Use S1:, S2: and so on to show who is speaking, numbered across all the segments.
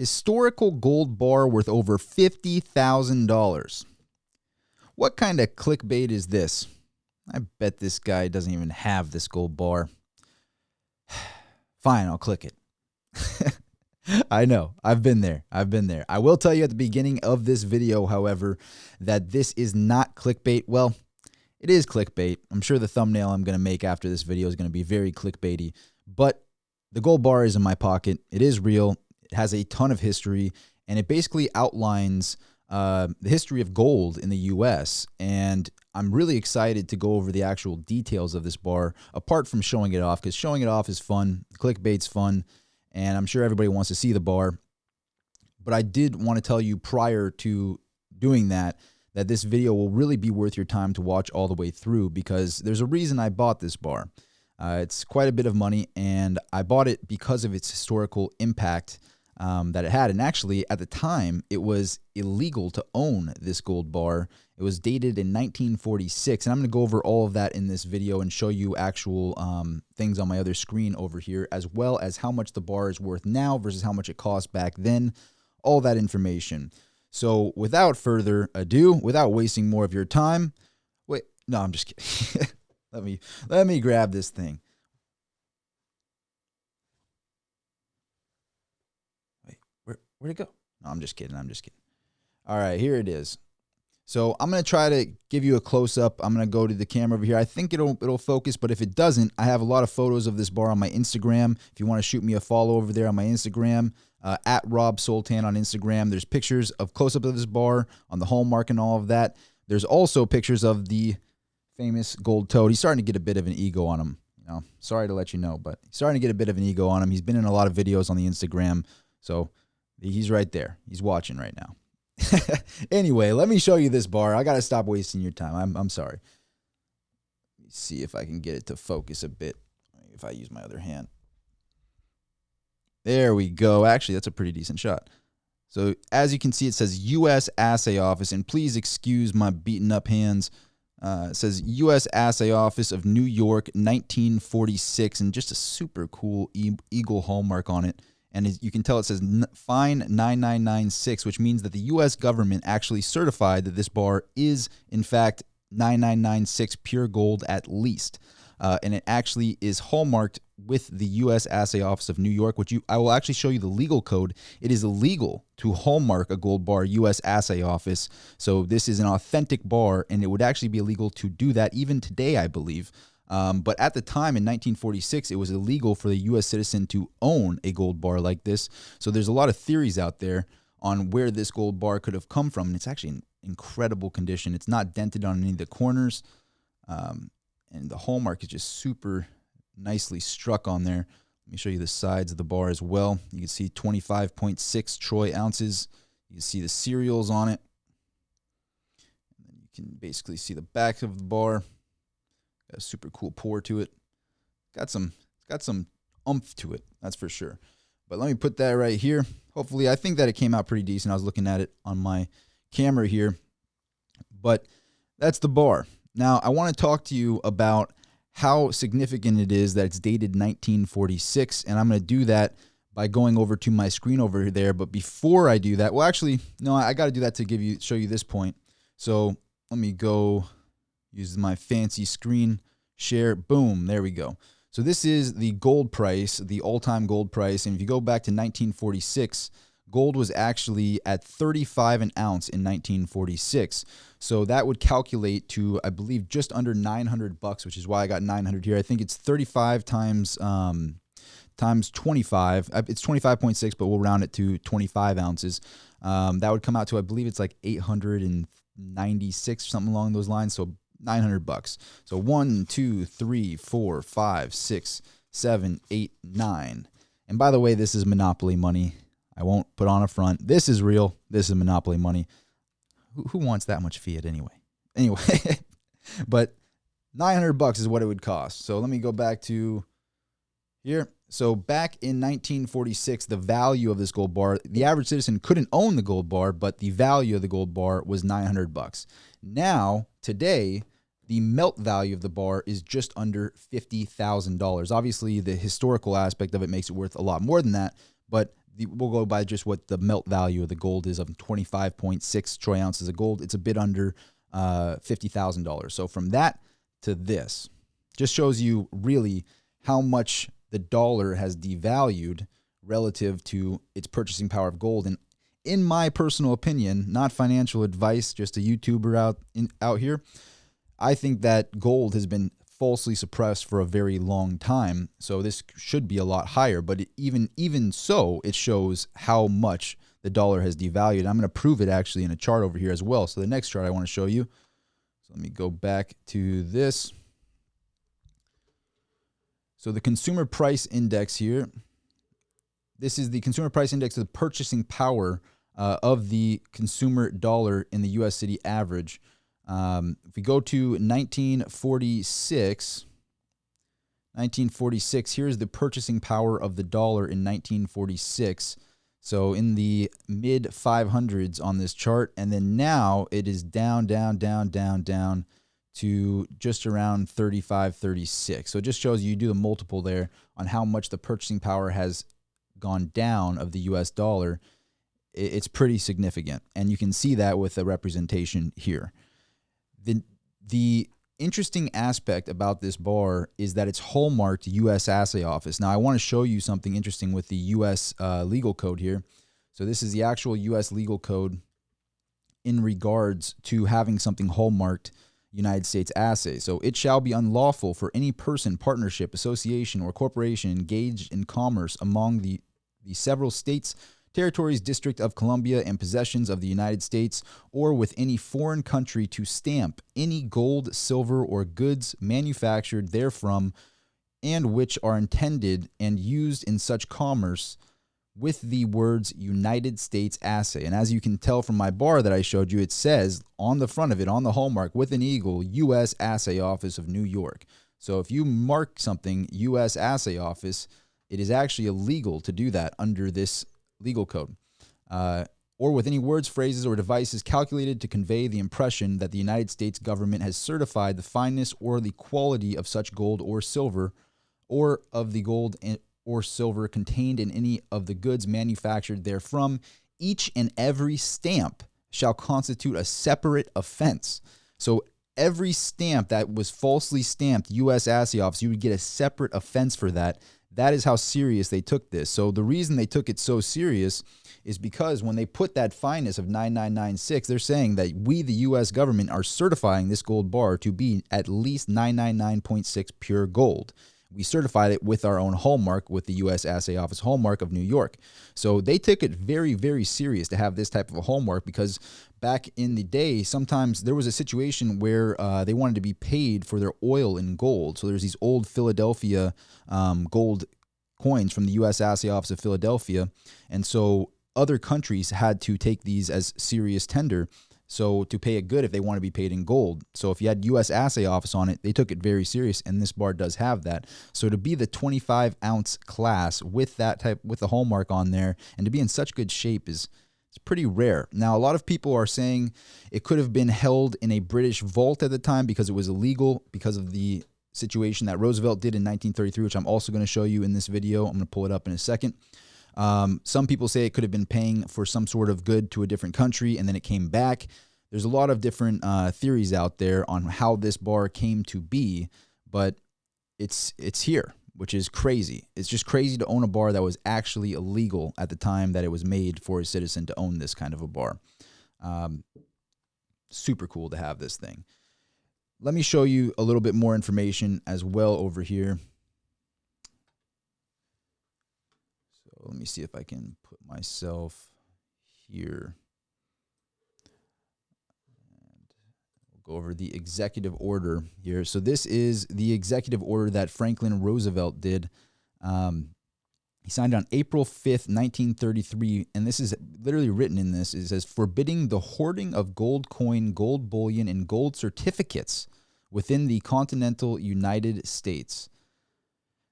S1: Historical gold bar worth over $50,000. What kind of clickbait is this? I bet this guy doesn't even have this gold bar. Fine, I'll click it. I know. I've been there. I will tell you at the beginning of this video, however, that this is not clickbait. Well, it is clickbait. I'm sure the thumbnail I'm going to make after this video is going to be very clickbaity, but the gold bar is in my pocket. It is real. It has a ton of history, and it basically outlines the history of gold in the U.S., and I'm really excited to go over the actual details of this bar, apart from showing it off, because showing it off is fun, clickbait's fun, and I'm sure everybody wants to see the bar. But I did want to tell you prior to doing that this video will really be worth your time to watch all the way through, because there's a reason I bought this bar. It's quite a bit of money, and I bought it because of its historical impact that it had. And actually, at the time, it was illegal to own this gold bar. It was dated in 1946, and I'm going to go over all of that in this video and show you actual things on my other screen over here, as well as how much the bar is worth now versus how much it cost back then, all that information. So without further ado, without wasting more of your time, wait, no, I'm just kidding. Let me grab this thing. Wait, where'd it go? No, I'm just kidding. All right, here it is. So I'm going to try to give you a close-up. I'm going to go to the camera over here. I think it'll focus, but if it doesn't, I have a lot of photos of this bar on my Instagram. If you want to shoot me a follow over there on my Instagram, at Rob Soltan on Instagram. There's pictures of close-up of this bar on the hallmark and all of that. There's also pictures of the famous gold toad. He's starting to get a bit of an ego on him. Sorry to let you know, but he's starting to get a bit of an ego on him. He's been in a lot of videos on the Instagram, so he's right there. He's watching right now. Anyway, let me show you this bar. I got to stop wasting your time. I'm sorry. Let me see if I can get it to focus a bit if I use my other hand. There we go. Actually, that's a pretty decent shot. So as you can see, it says U.S. Assay Office, and please excuse my beaten up hands. It says U.S. Assay Office of New York, 1946, and just a super cool eagle hallmark on it. And as you can tell, it says fine 9996, which means that the U.S. government actually certified that this bar is, in fact, 9996 pure gold at least. And it actually is hallmarked with the U.S. Assay Office of New York, which I will actually show you the legal code. It is illegal to hallmark a gold bar U.S. Assay Office. So this is an authentic bar, and it would actually be illegal to do that even today, I believe. But at the time in 1946, it was illegal for the U.S. citizen to own a gold bar like this. So there's a lot of theories out there on where this gold bar could have come from. And it's actually in incredible condition. It's not dented on any of the corners. And the hallmark is just super nicely struck on there. Let me show you the sides of the bar as well. You can see 25.6 troy ounces. You can see the serials on it. And then you can basically see the back of the bar. Got a super cool pour to it. It's got some oomph to it, that's for sure. But let me put that right here. Hopefully, I think that it came out pretty decent. I was looking at it on my camera here. But that's the bar. Now, I want to talk to you about how significant it is that it's dated 1946, and I'm going to do that by going over to my screen over there. But before I do that, well, actually, no, I got to do that to show you this point. So let me go use my fancy screen share. Boom, there we go. So this is the gold price, the all-time gold price, and if you go back to 1946, gold was actually at 35 an ounce in 1946. So that would calculate to, I believe, just under $900, which is why I got 900 here. I think it's 35 times 25. It's 25.6, but we'll round it to 25 ounces. That would come out to, I believe it's like 896, something along those lines. So $900. So 1, 2, 3, 4, 5, 6, 7, 8, 9. And by the way, this is Monopoly money. I won't put on a front. This is real. This is Monopoly money. Who wants that much fiat anyway? Anyway, but $900 is what it would cost. So let me go back to here. So back in 1946, the value of this gold bar, the average citizen couldn't own the gold bar, but the value of the gold bar was $900. Now, today, the melt value of the bar is just under $50,000. Obviously, the historical aspect of it makes it worth a lot more than that, but we'll go by just what the melt value of the gold is of 25.6 troy ounces of gold. It's a bit under $50,000. So from that to this, just shows you really how much the dollar has devalued relative to its purchasing power of gold. And in my personal opinion, not financial advice, just a YouTuber out here, I think that gold has been falsely suppressed for a very long time. So this should be a lot higher, but even so, it shows how much the dollar has devalued. I'm going to prove it actually in a chart over here as well. So the next chart I want to show you. So let me go back to this. So the consumer price index here. This is the consumer price index of the purchasing power of the consumer dollar in the U.S. city average. If we go to 1946, here's the purchasing power of the dollar in 1946. So in the mid 500s on this chart, and then now it is down to just around 35, 36. So it just shows you do the multiple there on how much the purchasing power has gone down of the US dollar. It's pretty significant, and you can see that with the representation here. The interesting aspect about this bar is that it's hallmarked U.S. Assay Office. Now, I want to show you something interesting with the U.S. Legal Code here. So this is the actual U.S. Legal Code in regards to having something hallmarked United States Assay. So it shall be unlawful for any person, partnership, association, or corporation engaged in commerce among the several states, territories, District of Columbia, and possessions of the United States, or with any foreign country to stamp any gold, silver, or goods manufactured therefrom, and which are intended and used in such commerce with the words United States Assay. And as you can tell from my bar that I showed you, it says on the front of it, on the hallmark, with an eagle, U.S. Assay Office of New York. So if you mark something U.S. Assay Office, it is actually illegal to do that under this legal code, or with any words, phrases, or devices calculated to convey the impression that the United States government has certified the fineness or the quality of such gold or silver, or of the gold or silver contained in any of the goods manufactured therefrom. Each and every stamp shall constitute a separate offense. So every stamp that was falsely stamped U.S. Assay Office, you would get a separate offense for that. That is how serious they took this. So the reason they took it so serious is because when they put that fineness of 9996, they're saying that we, the U.S. government, are certifying this gold bar to be at least 999.6 pure gold. We certified it with our own hallmark, with the U.S. Assay Office hallmark of New York. So they took it very, very serious to have this type of a hallmark, because back in the day, sometimes there was a situation where they wanted to be paid for their oil in gold. So there's these old Philadelphia gold coins from the U.S. Assay Office of Philadelphia. And so other countries had to take these as serious tender. So to pay a good if they want to be paid in gold. So if you had U.S. Assay Office on it, they took it very serious, and this bar does have that. So to be the 25-ounce class with that type, with the hallmark on there, and to be in such good shape is it's pretty rare. Now, a lot of people are saying it could have been held in a British vault at the time because it was illegal, because of the situation that Roosevelt did in 1933, which I'm also going to show you in this video. I'm going to pull it up in a second. Some people say it could have been paying for some sort of good to a different country, and then it came back. There's a lot of different theories out there on how this bar came to be, but it's here, which is crazy. It's just crazy to own a bar that was actually illegal at the time that it was made for a citizen to own this kind of a bar. Super cool to have this thing. Let me show you a little bit more information as well over here. Let me see if I can put myself here. And we'll go over the executive order here. So this is the executive order that Franklin Roosevelt did. He signed on April 5th, 1933, and this is literally written in this. It says, forbidding the hoarding of gold coin, gold bullion, and gold certificates within the continental United States.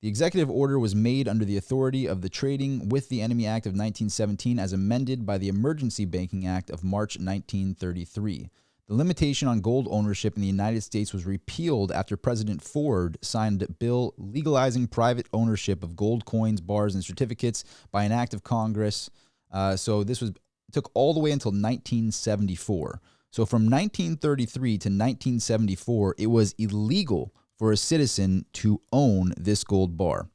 S1: The executive order was made under the authority of the Trading with the Enemy Act of 1917 as amended by the Emergency Banking Act of March 1933. The limitation on gold ownership in the United States was repealed after President Ford signed a bill legalizing private ownership of gold coins, bars, and certificates by an act of Congress. So this took all the way until 1974. So from 1933 to 1974, it was illegal for a citizen to own this gold bar.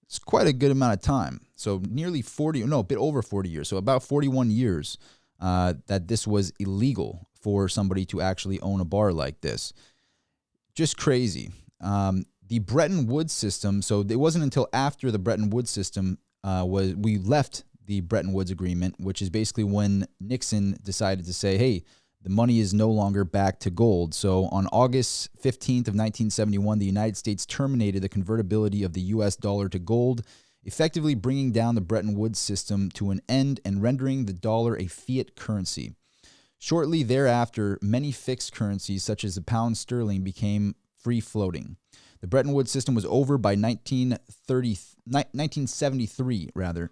S1: It's quite a good amount of time. So nearly 40, no, a bit over 40 years. So about 41 years that this was illegal for somebody to actually own a bar like this. Just crazy. The Bretton Woods system, so it wasn't until after the Bretton Woods system we left the Bretton Woods Agreement, which is basically when Nixon decided to say, hey, the money is no longer back to gold. So on August 15th of 1971, the United States terminated the convertibility of the U.S. dollar to gold, effectively bringing down the Bretton Woods system to an end and rendering the dollar a fiat currency. Shortly thereafter, many fixed currencies, such as the pound sterling, became free-floating. The Bretton Woods system was over by 1973, rather.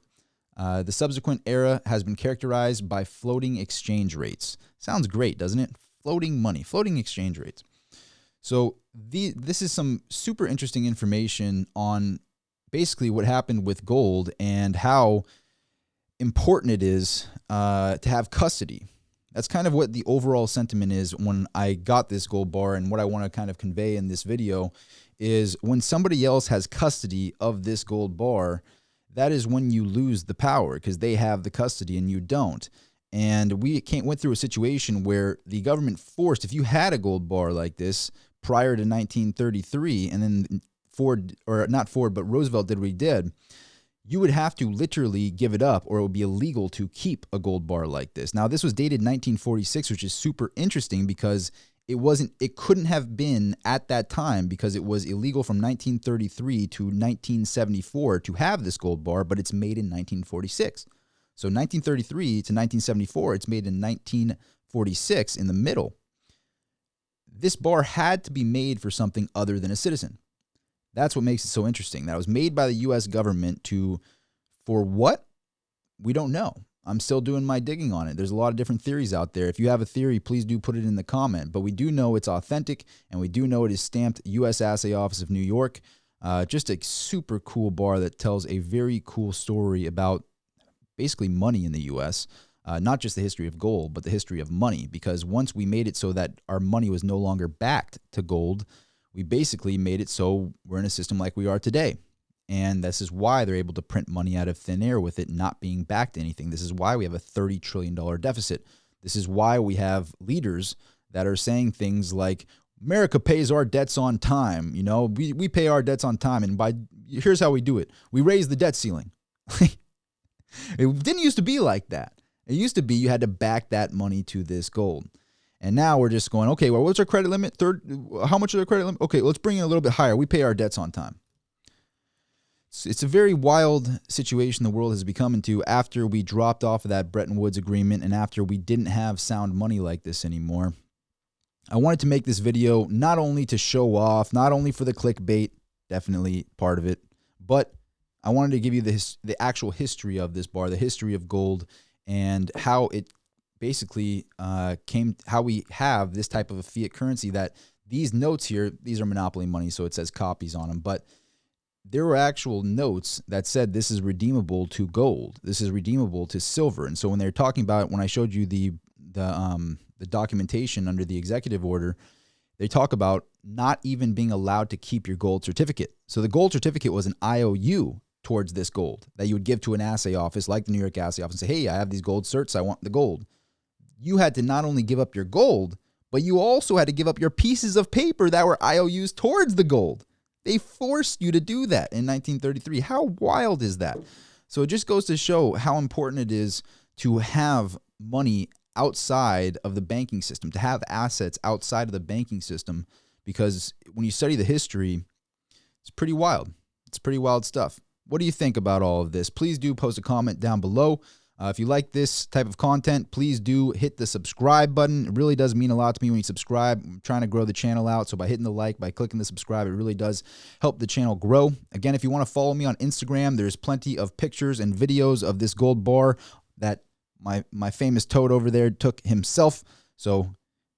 S1: The subsequent era has been characterized by floating exchange rates. Sounds great, doesn't it? Floating money, floating exchange rates. So this is some super interesting information on basically what happened with gold and how important it is to have custody. That's kind of what the overall sentiment is when I got this gold bar, and what I want to kind of convey in this video is when somebody else has custody of this gold bar, that is when you lose the power because they have the custody and you don't. And we went through a situation where the government forced, if you had a gold bar like this prior to 1933, and then Roosevelt did what he did, you would have to literally give it up or it would be illegal to keep a gold bar like this. Now, this was dated 1946, which is super interesting because it couldn't have been at that time because it was illegal from 1933 to 1974 to have this gold bar, but it's made in 1946. So 1933 to 1974, it's made in 1946 in the middle. This bar had to be made for something other than a citizen. That's what makes it so interesting. That was made by the U.S. government for what? We don't know. I'm still doing my digging on it. There's a lot of different theories out there. If you have a theory, please do put it in the comment. But we do know it's authentic, and we do know it is stamped U.S. Assay Office of New York. Just a super cool bar that tells a very cool story about basically money in the U.S., not just the history of gold, but the history of money. Because once we made it so that our money was no longer backed to gold, we basically made it so we're in a system like we are today. And this is why they're able to print money out of thin air with it not being backed to anything. This is why we have a $30 trillion deficit. This is why we have leaders that are saying things like, America pays our debts on time. You know, we pay our debts on time. And here's how we do it. We raise the debt ceiling. It didn't used to be like that. It used to be you had to back that money to this gold. And now we're just going, okay, well, what's our credit limit? How much is our credit limit? Okay, let's bring it a little bit higher. We pay our debts on time. It's a very wild situation the world has become into after we dropped off of that Bretton Woods Agreement and after we didn't have sound money like this anymore. I wanted to make this video not only to show off, not only for the clickbait, definitely part of it, but I wanted to give you the actual history of this bar, the history of gold, and how it basically how we have this type of a fiat currency. That these notes here, these are monopoly money, so it says copies on them, but there were actual notes that said this is redeemable to gold, this is redeemable to silver. And so when they're talking about, when I showed you the documentation under the executive order, they talk about not even being allowed to keep your gold certificate. So the gold certificate was an IOU towards this gold that you would give to an assay office like the New York Assay Office and say, hey, I have these gold certs, I want the gold. You had to not only give up your gold, but you also had to give up your pieces of paper that were IOUs towards the gold. They forced you to do that in 1933. How wild is that? So it just goes to show how important it is to have money outside of the banking system, to have assets outside of the banking system, because when you study the history, it's pretty wild. It's pretty wild stuff. What do you think about all of this? Please do post a comment down below. If you like this type of content, please do hit the subscribe button. It really does mean a lot to me when you subscribe. I'm trying to grow the channel out, so by hitting the like, by clicking the subscribe, it really does help the channel grow. Again, if you want to follow me on Instagram, there's plenty of pictures and videos of this gold bar that my famous toad over there took himself. So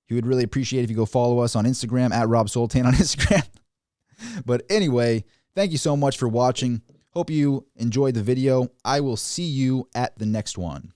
S1: He would really appreciate if you go follow us on Instagram at Rob Soltan on Instagram. But anyway, thank you so much for watching. Hope you enjoyed the video. I will see you at the next one.